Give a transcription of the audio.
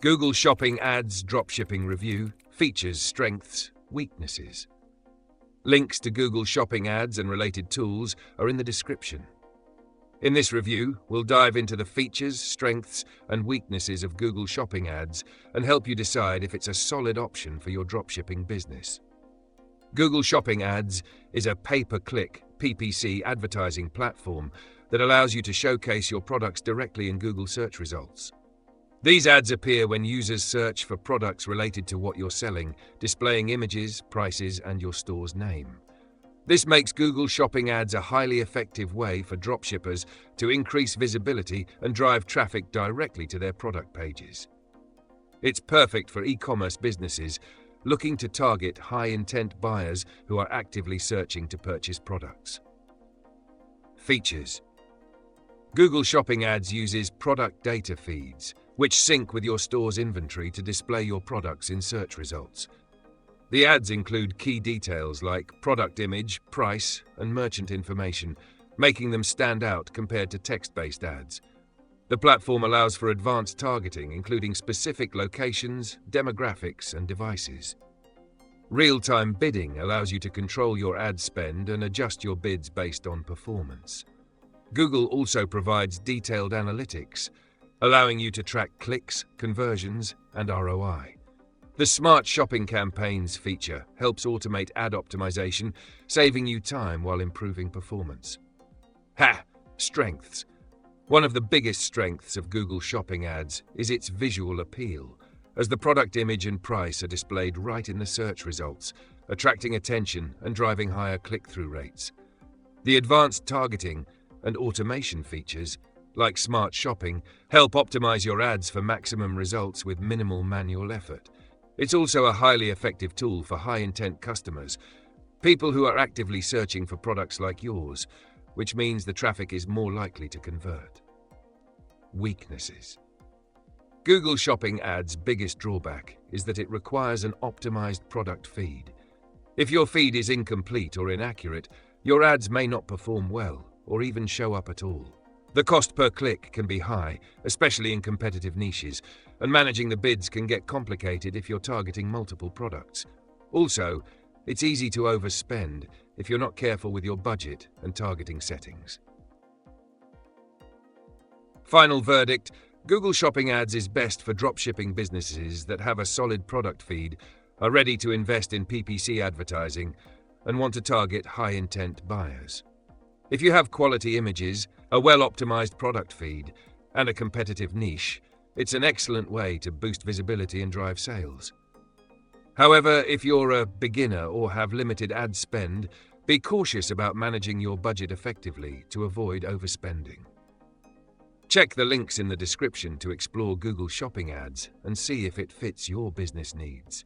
Google Shopping Ads Dropshipping Review, Features, Strengths, Weaknesses. Links to Google Shopping Ads and related tools are in the description. In this review, we'll dive into the features, strengths, and weaknesses of Google Shopping Ads and help you decide if it's a solid option for your dropshipping business. Google Shopping Ads is a pay-per-click PPC advertising platform that allows you to showcase your products directly in Google search results. These ads appear when users search for products related to what you're selling, displaying images, prices, and your store's name. This makes Google Shopping Ads a highly effective way for dropshippers to increase visibility and drive traffic directly to their product pages. It's perfect for e-commerce businesses looking to target high-intent buyers who are actively searching to purchase products. Features. Google Shopping Ads uses product data feeds, which sync with your store's inventory to display your products in search results. The ads include key details like product image, price, and merchant information, making them stand out compared to text-based ads. The platform allows for advanced targeting, including specific locations, demographics, and devices. Real-time bidding allows you to control your ad spend and adjust your bids based on performance. Google also provides detailed analytics, allowing you to track clicks, conversions, and ROI. The Smart Shopping Campaigns feature helps automate ad optimization, saving you time while improving performance. Strengths. One of the biggest strengths of Google Shopping Ads is its visual appeal, as the product image and price are displayed right in the search results, attracting attention and driving higher click-through rates. The advanced targeting and automation features, like Smart Shopping, help optimize your ads for maximum results with minimal manual effort. It's also a highly effective tool for high-intent customers, people who are actively searching for products like yours, which means the traffic is more likely to convert. Weaknesses. Google Shopping Ads' biggest drawback is that it requires an optimized product feed. If your feed is incomplete or inaccurate, your ads may not perform well or even show up at all. The cost per click can be high, especially in competitive niches, and managing the bids can get complicated if you're targeting multiple products. Also, it's easy to overspend if you're not careful with your budget and targeting settings. Final verdict: Google Shopping Ads is best for dropshipping businesses that have a solid product feed, are ready to invest in PPC advertising, and want to target high-intent buyers. If you have quality images, a well-optimized product feed, and a competitive niche, it's an excellent way to boost visibility and drive sales. However, if you're a beginner or have limited ad spend, be cautious about managing your budget effectively to avoid overspending. Check the links in the description to explore Google Shopping Ads and see if it fits your business needs.